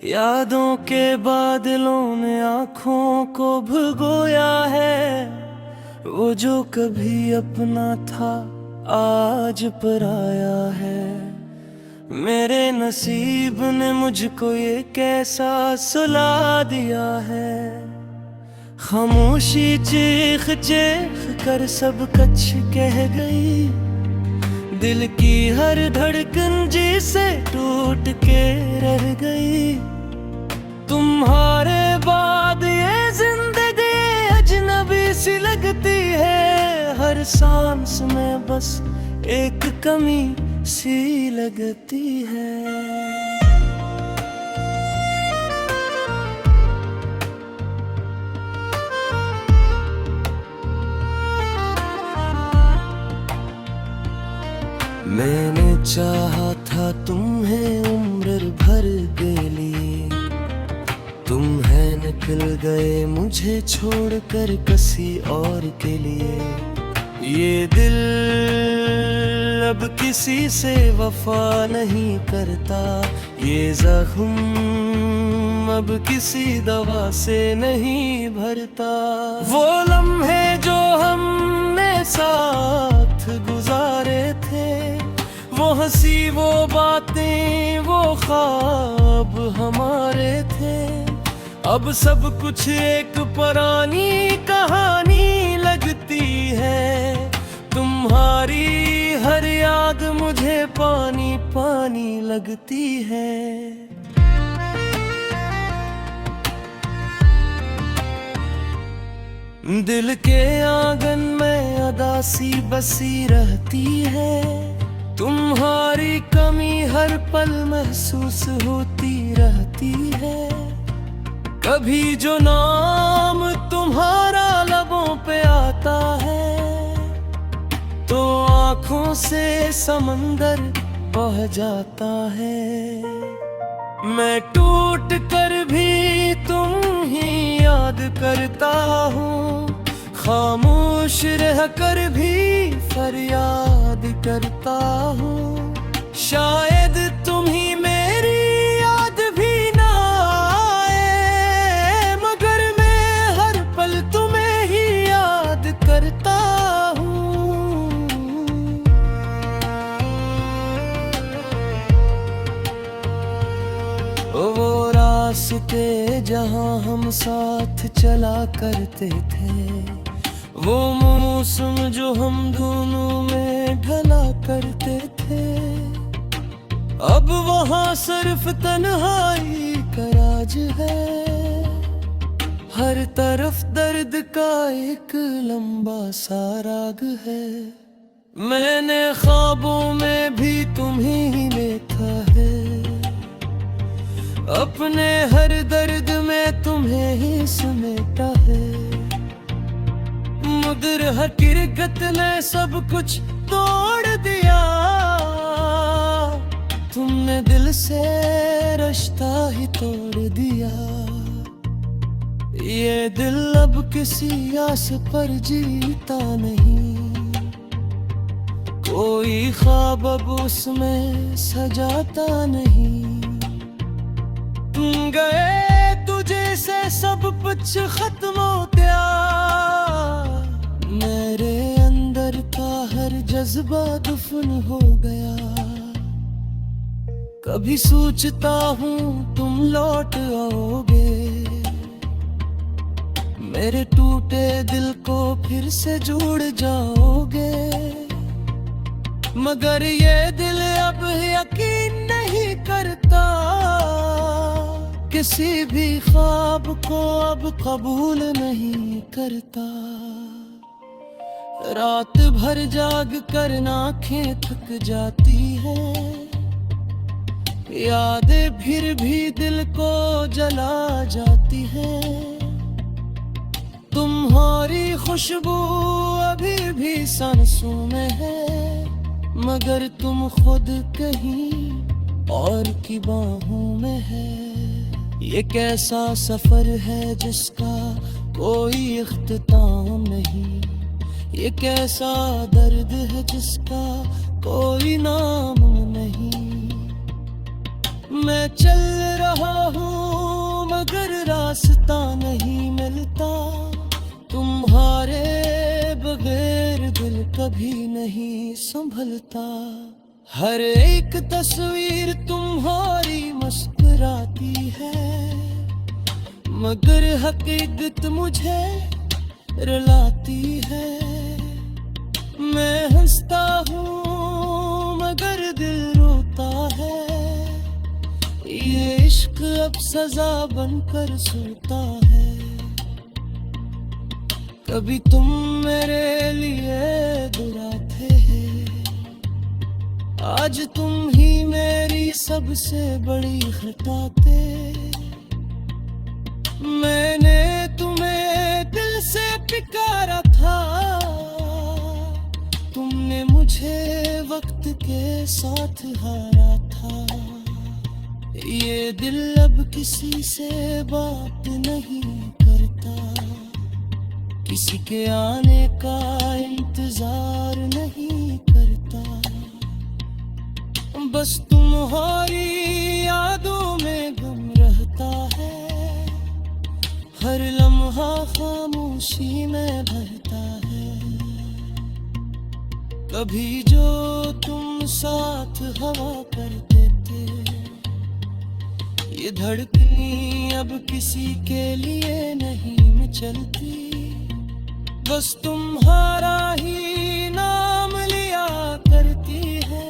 यादों के बादलों ने आँखों को भिगोया है। वो जो कभी अपना था आज पराया है। मेरे नसीब ने मुझको ये कैसा सुला दिया है। खामोशी चीख चीख कर सब कुछ कह गई। दिल की हर धड़कन जी से टूट के रह गई। तुम्हारे बाद ये जिंदगी अजनबी सी लगती है। हर सांस में बस एक कमी सी लगती है। मैंने चाहा था तुम्हें उम्र भर के लिए। तुम है निकल गए मुझे छोड़कर किसी और के लिए। ये दिल अब किसी से वफा नहीं करता। ये जख्म अब किसी दवा से नहीं भरता। वो लम्हे जो हमने साथ गुजारे थे, वो हंसी वो बातें वो ख्वाब हमारे थे। अब सब कुछ एक पुरानी कहानी लगती है। तुम्हारी हर याद मुझे पानी पानी लगती है। दिल के आंगन में अदासी बसी रहती है। तुम्हारी कमी हर पल महसूस होती रहती है। कभी जो नाम तुम्हारा लबों पे आता है, तो आँखों से समंदर बह जाता है। मैं टूट कर भी तुम ही याद करता हूँ। खामोश रह कर भी फरियाद करता हूँ। शायद तुम ही मेरी याद भी ना आए, मगर मैं हर पल तुम्हें ही याद करता हूँ। वो रास्ते जहाँ हम साथ चला करते थे, वो मौसम जो हम दोनों में ढला करते थे, अब वहाँ सिर्फ तन्हाई का राज है। हर तरफ दर्द का एक लंबा सा राग है। मैंने ख्वाबों में भी तुम्हें देखा है। अपने हर दर्द में तुम्हें ही समेटा है। मगर हकीकत ने सब कुछ तोड़ दिया। तुमने दिल से रिश्ता ही तोड़ दिया। ये दिल अब किसी आस पर जीता नहीं। कोई ख्वाब अब उसमें सजाता नहीं। तुम गए तुझे से सब कुछ खत्म हो गया। मेरे अंदर का हर जज्बा दफन हो गया। कभी सोचता हूँ तुम लौट आओगे, मेरे टूटे दिल को फिर से जोड़ जाओगे। मगर ये दिल अब यकीन नहीं करता। किसी भी ख्वाब को अब कबूल नहीं करता। रात भर जाग कर आँखें थक जाती हैं। यादें फिर भी दिल को जला जाती हैं। तुम्हारी खुशबू अभी भी सांसों में है, मगर तुम खुद कहीं और की बाहों में है। ये कैसा सफर है जिसका कोई इख्तिताम नहीं। ये कैसा दर्द है जिसका कोई नाम नहीं। मैं चल रहा हूँ मगर रास्ता नहीं मिलता, तुम्हारे बगैर दिल कभी नहीं संभलता। हर एक तस्वीर तुम्हारी मुस्कुराती है, मगर हकीकत मुझे रुलाती है। मैं हंसता हूँ मगर दिल रोता है, ये इश्क अब सजा बनकर सोता है। कभी तुम मेरे लिए बुरा थे, आज तुम ही मेरी सबसे बड़ी खता थे। मैंने तुम्हें दिल से पुकारा था, तुमने मुझे वक्त के साथ हारा था। ये दिल अब किसी से बात नहीं करता, किसी के आने का इंतजार नहीं करता। बस तुम्हारी यादों में गम रहता है, हर लम्हा खामोशी में भरता है। कभी जो तुम साथ हवा करते थे, ये धड़कनी अब किसी के लिए नहीं मचलती। बस तुम्हारा ही नाम लिया करती है,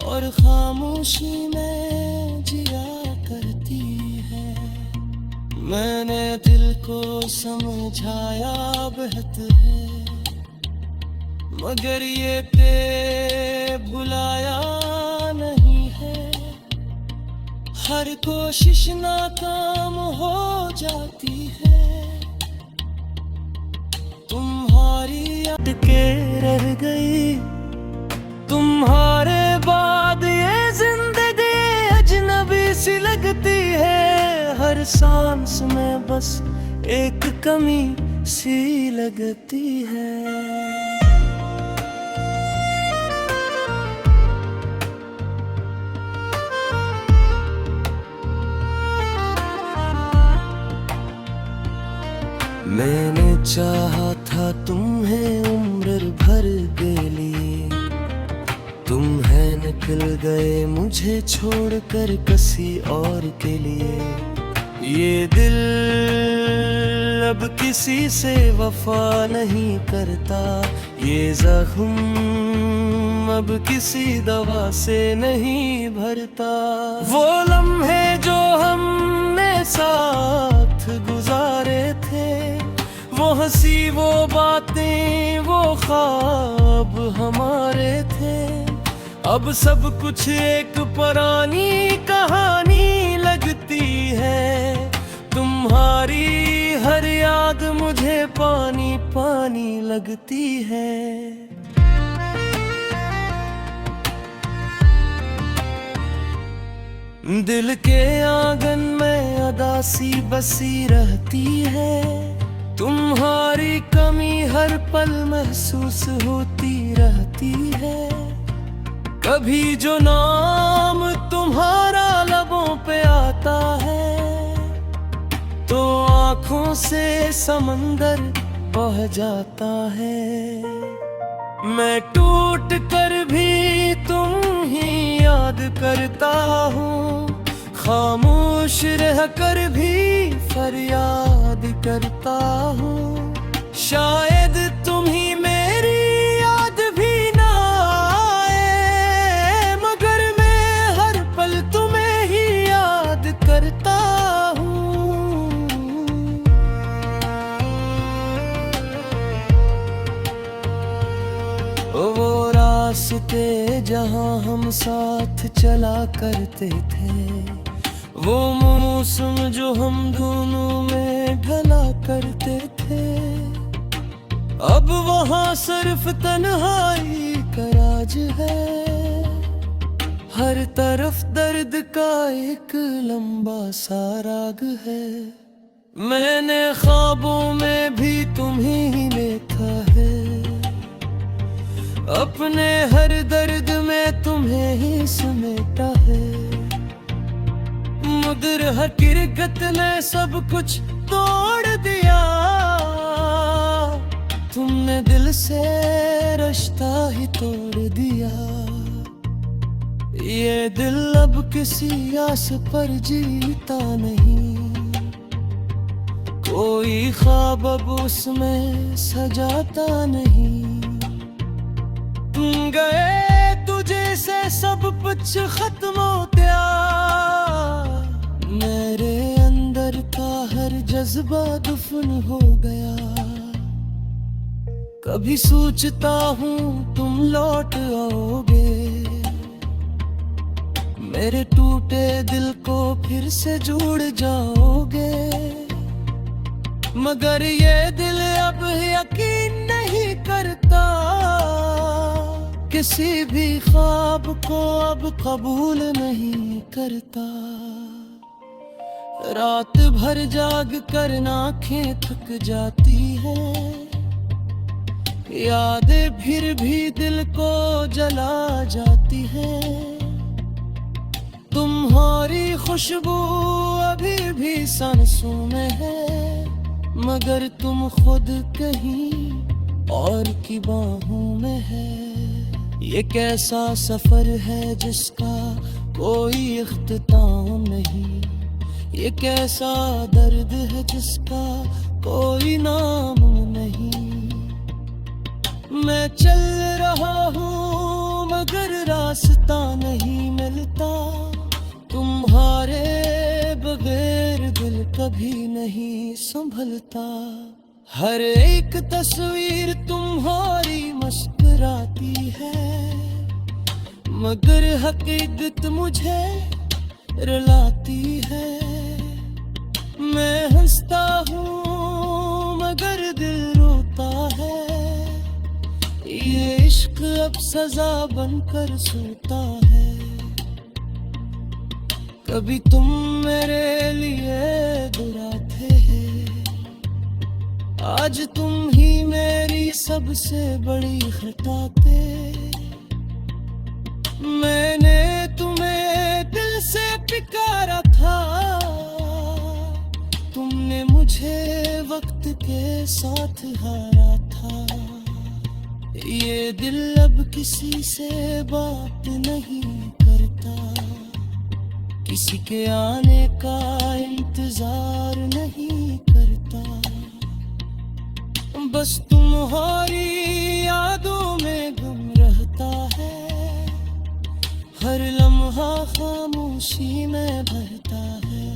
और खामोशी में जिया करती है। मैंने दिल को समझाया बेहतर है, मगर ये ते बुलाया नहीं है। हर कोशिश नाकाम हो जाती है, तुम्हारी याद के रह गई। तुम्हारे बाद ये जिंदगी अजनबी सी लगती है, हर सांस में बस एक कमी सी लगती है। मैंने चाहा था तुम्हें उम्र भर के लिए, तुम है निकल गए मुझे छोड़कर किसी और के लिए। ये दिल अब किसी से वफा नहीं करता, ये जख्म अब किसी दवा से नहीं भरता। वो लम्हे जो हमने साथ गुजारे थे, वो हंसी वो बातें वो ख्वाब हमारे थे, अब सब कुछ एक पुरानी कहानी लगती है। तुम्हारी हर याद मुझे पानी पानी लगती है। दिल के आंगन में अदासी बसी रहती है, तुम्हारी कमी हर पल महसूस होती रहती है। कभी जो नाम तुम्हारा लबों पे आता है, तो आँखों से समंदर बह जाता है। मैं टूट कर भी तुम ही याद करता हूँ, खामोश रह कर भी फरियाद करता हूँ। शायद तुम ही मेरी याद भी ना आए, मगर मैं हर पल तुम्हें ही याद करता हूँ। वो रास्ते जहाँ हम साथ चला करते थे, वो मौसम जो हम दोनों में ढला करते थे, अब वहाँ सिर्फ तन्हाई का राज है। हर तरफ दर्द का एक लंबा सा राग है। मैंने ख्वाबों में भी तुम्हें देखा है, अपने हर दर्द में तुम्हें ही समेटा है। मगर हकीकत ने सब कुछ तोड़ दिया। तुमने दिल से रिश्ता ही तोड़ दिया। ये दिल अब किसी आस पर जीता नहीं, कोई ख्वाब अब उसमें सजाता नहीं। तुम गए तुझे से सब कुछ खत्म हो गया। मेरे अंदर का हर जज्बा दफन हो गया। कभी सोचता हूँ तुम लौट आओगे, मेरे टूटे दिल को फिर से जोड़ जाओगे। मगर ये दिल अब यकीन नहीं करता, किसी भी ख्वाब को अब कबूल नहीं करता। रात भर जाग कर आँखें थक जाती हैं, यादें फिर भी दिल को जला जाती हैं। तुम्हारी खुशबू अभी भी सांसों में है, मगर तुम खुद कहीं और की बाहों में है। ये कैसा सफर है जिसका कोई इख्तिताम नहीं, ये कैसा दर्द है जिसका कोई नाम नहीं। मैं चल रहा हूँ मगर रास्ता नहीं मिलता, तुम्हारे बगैर दिल कभी नहीं संभलता। हर एक तस्वीर तुम्हारी मुस्कुराती है, मगर हकीकत मुझे रुलाती है। मैं हंसता हूँ मगर दिल रोता है, ये इश्क अब सजा बनकर सोता है। कभी तुम मेरे लिए बुरा थे, आज तुम ही मेरी सबसे बड़ी खता थे। मैंने तुम्हें दिल से पुकारा था, तुमने मुझे वक्त के साथ हारा था। ये दिल अब किसी से बात नहीं करता, किसी के आने का इंतजार नहीं करता। बस तुम्हारी यादों में गुम रहता है, हर लम्हा खामोशी में भरता है।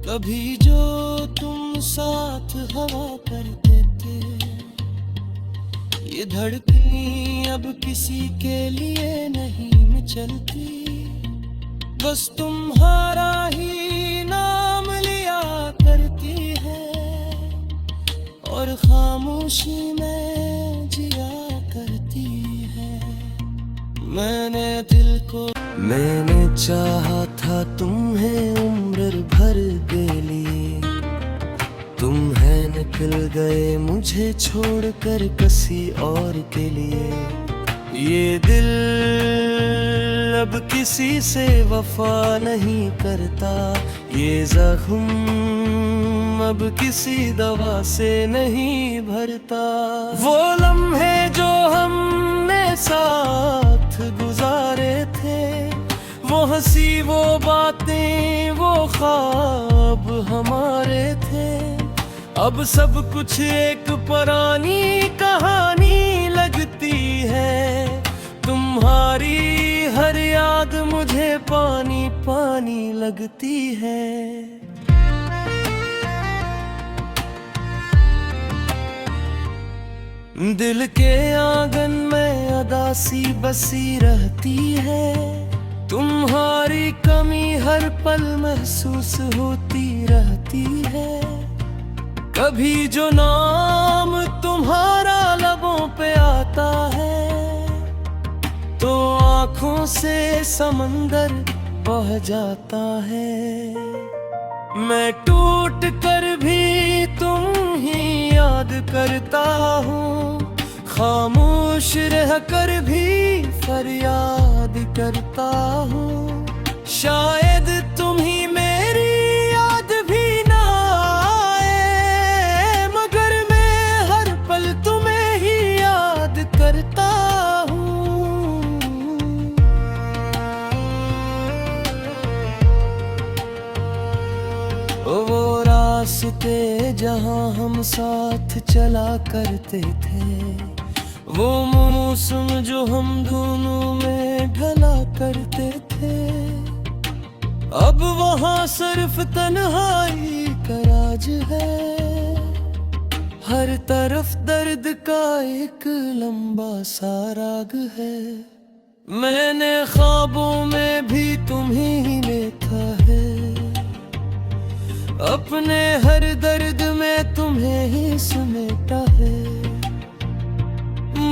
कभी जो तुम साथ हवा करते थे, ये धड़कनी अब किसी के लिए नहीं मचलती। बस तुम्हारा ही नाम लिया करती है, और खामोशी में जिया करती है। मैंने चाहा था तुम्हें उम्र भर के लिए, तुम्हें निकल गए मुझे छोड़कर किसी और के लिए। ये दिल अब किसी से वफा नहीं करता, ये जख्म अब किसी दवा से नहीं भरता। वो लम्हे जो हमने साथ गुजारे थे, वो हंसी वो बातें वो ख्वाब हमारे थे, अब सब कुछ एक पुरानी कहानी लगती है। तुम्हारी हर याद मुझे पानी पानी लगती है। दिल के आंगन में अदासी बसी रहती है, तुम्हारी कमी हर पल महसूस होती रहती है। कभी जो नाम तुम्हारा लबों पे आता है, तो आँखों से समंदर बह जाता है। मैं टूट कर भी तुम ही याद करता हूँ, खामोश रह कर भी फरियाद करता हूँ। शायद रास्ते जहाँ हम साथ चला करते थे, वो मौसम जो हम दोनों में ढला करते थे, अब वहाँ सिर्फ तन्हाई का राज है। हर तरफ दर्द का एक लंबा सा राग है। मैंने ख्वाबों में भी तुम्हें देखा है, अपने हर दर्द में तुम्हें ही समेटा है।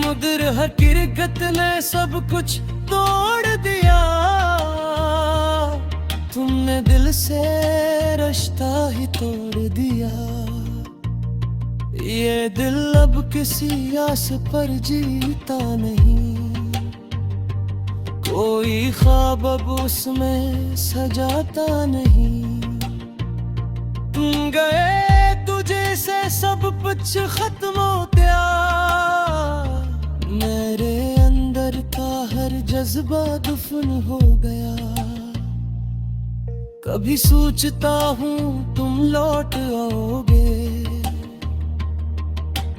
मगर हकीकत ने सब कुछ तोड़ दिया, तुमने दिल से रिश्ता ही तोड़ दिया। ये दिल अब किसी आस पर जीता नहीं, कोई ख्वाब अब उसमें सजाता नहीं। तुम गए तुझे से सब कुछ खत्म हो गया, मेरे अंदर का हर जज्बा दफन हो गया। कभी सोचता हूँ तुम लौट आओगे,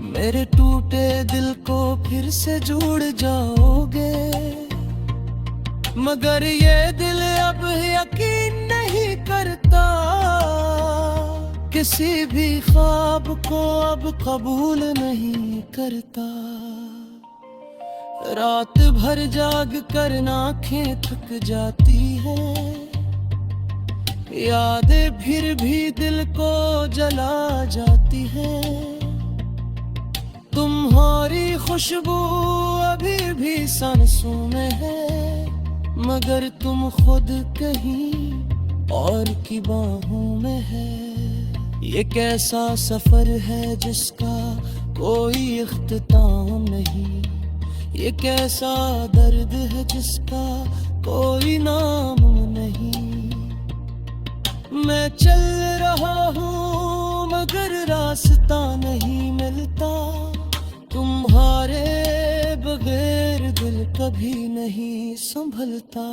मेरे टूटे दिल को फिर से जोड़ जाओगे। मगर ये दिल अब यकीन नहीं करता, किसी भी ख्वाब को अब कबूल नहीं करता। रात भर जाग कर आँखें थक जाती हैं, यादें फिर भी दिल को जला जाती हैं। तुम्हारी खुशबू अभी भी सांसों में है, मगर तुम खुद कहीं और की बाहों में है। ये कैसा सफर है जिसका कोई इख्तिताम नहीं, ये कैसा दर्द है जिसका कोई नाम नहीं। मैं चल रहा हूँ मगर रास्ता नहीं मिलता, तुम्हारे बगैर दिल कभी नहीं संभलता।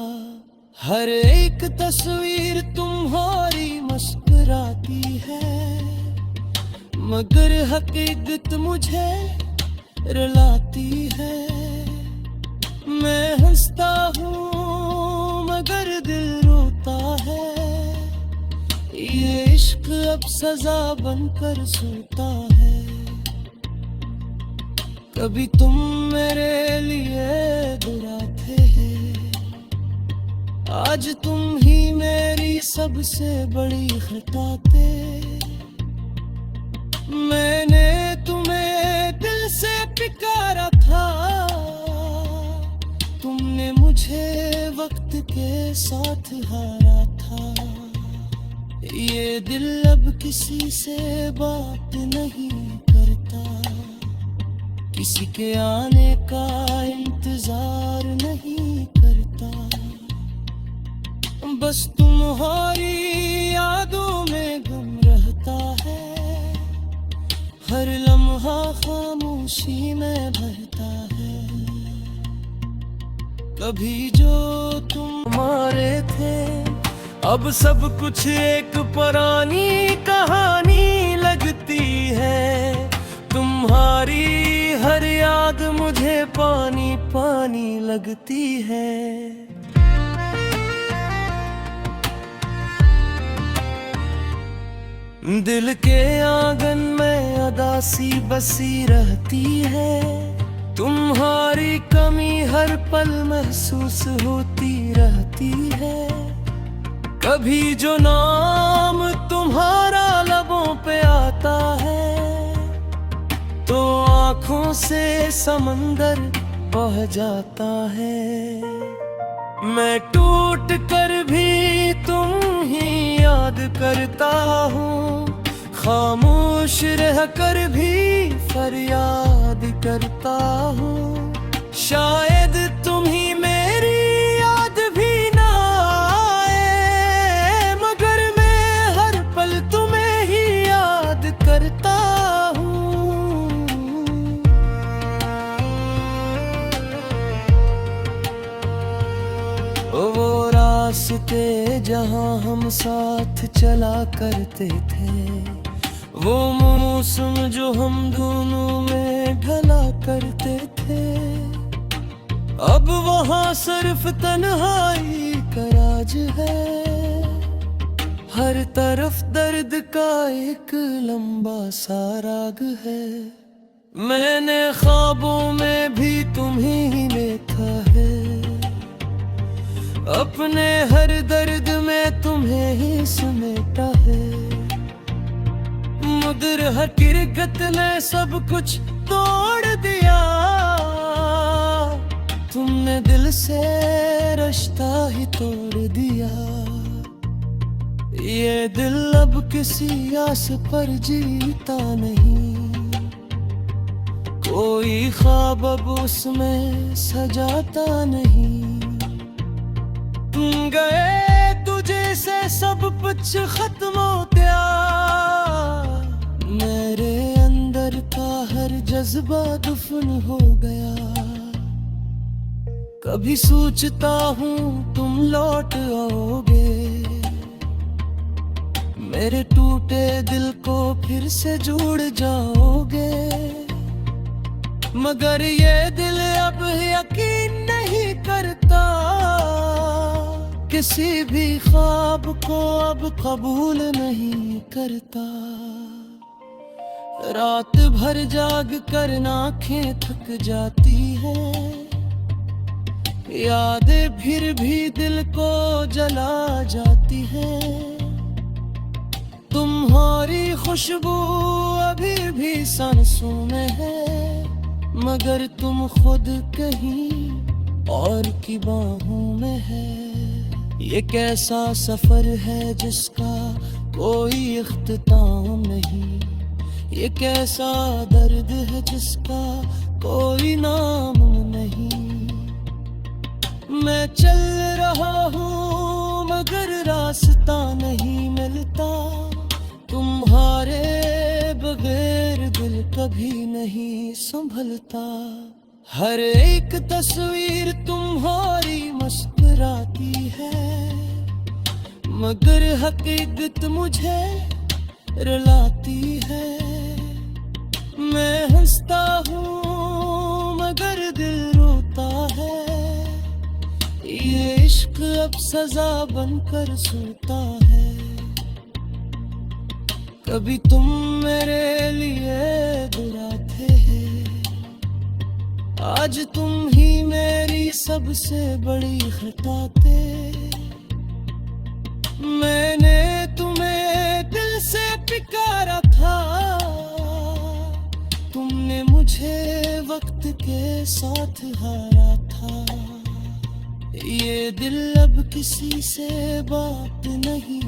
हर एक तस्वीर तुम्हारी मुस्कुराती है, मगर हकीकत मुझे रुलाती है। मैं हंसता हूँ मगर दिल रोता है, ये इश्क अब सजा बनकर सोता है। कभी तुम मेरे लिए बुरा थे, आज तुम ही मेरी सबसे बड़ी खता थे। मैंने तुम्हें दिल से पुकारा था, तुमने मुझे वक्त के साथ हारा था। ये दिल अब किसी से बात नहीं करता, किसी के आने का इंतजार नहीं करता। बस तुम्हारी यादों में गुम रहता है, हर लम्हा खामोशी में भरता है। कभी जो तुम हमारे थे, अब सब कुछ एक पुरानी कहानी लगती है। तुम्हारी हर याद मुझे पानी पानी लगती है। दिल के आंगन में अदासी बसी रहती है, तुम्हारी कमी हर पल महसूस होती रहती है। कभी जो नाम तुम्हारा लबों पे आता है, तो आँखों से समंदर बह जाता है। मैं टूट कर भी तुम ही याद करता हूँ, खामोश रह कर भी फरियाद करता हूँ। शायद तुम ही मेरी याद भी ना आए, मगर मैं हर पल तुम्हें ही याद करता हूँ। वो रास्ते जहाँ हम साथ चला करते थे, वो मौसम जो हम दोनों में ढला करते थे, अब वहाँ सिर्फ तन्हाई का राज है। हर तरफ दर्द का एक लंबा सा राग है। मैंने ख्वाबों में भी तुम्हें देखा है, अपने हर दर्द में तुम्हें ही समेटा है। मगर हकीकत ने सब कुछ तोड़ दिया, तुमने दिल से रिश्ता ही तोड़ दिया। ये दिल अब किसी आस पर जीता नहीं, कोई ख्वाब अब उसमें सजाता नहीं। तुम गए तुझे से सब कुछ खत्म हो गया, मेरे अंदर का हर जज्बा दफन हो गया। कभी सोचता हूँ तुम लौट आओगे, मेरे टूटे दिल को फिर से जोड़ जाओगे। मगर ये दिल अब यकीन नहीं करता, किसी भी ख्वाब को अब कबूल नहीं करता। रात भर जाग कर आँखें थक जाती हैं, यादें फिर भी दिल को जला जाती हैं। तुम्हारी खुशबू अभी भी सांसों में है, मगर तुम खुद कहीं और की बाहों में है। ये कैसा सफर है जिसका कोई इख्तिताम नहीं, ये कैसा दर्द है जिसका कोई नाम नहीं। मैं चल रहा हूँ मगर रास्ता नहीं मिलता, तुम्हारे बगैर दिल कभी नहीं संभलता। हर एक तस्वीर तुम्हारी मुस्कुराती है, मगर हकीकत मुझे रुलाती है। मैं हंसता हूँ मगर दिल रोता है, ये इश्क अब सजा बनकर सोता है। कभी तुम मेरे लिए बुरा थे, आज तुम ही मेरी सबसे बड़ी खता थे। मैंने तुम्हें दिल से पुकारा था, तुमने मुझे वक्त के साथ हारा था। ये दिल अब किसी से बात नहीं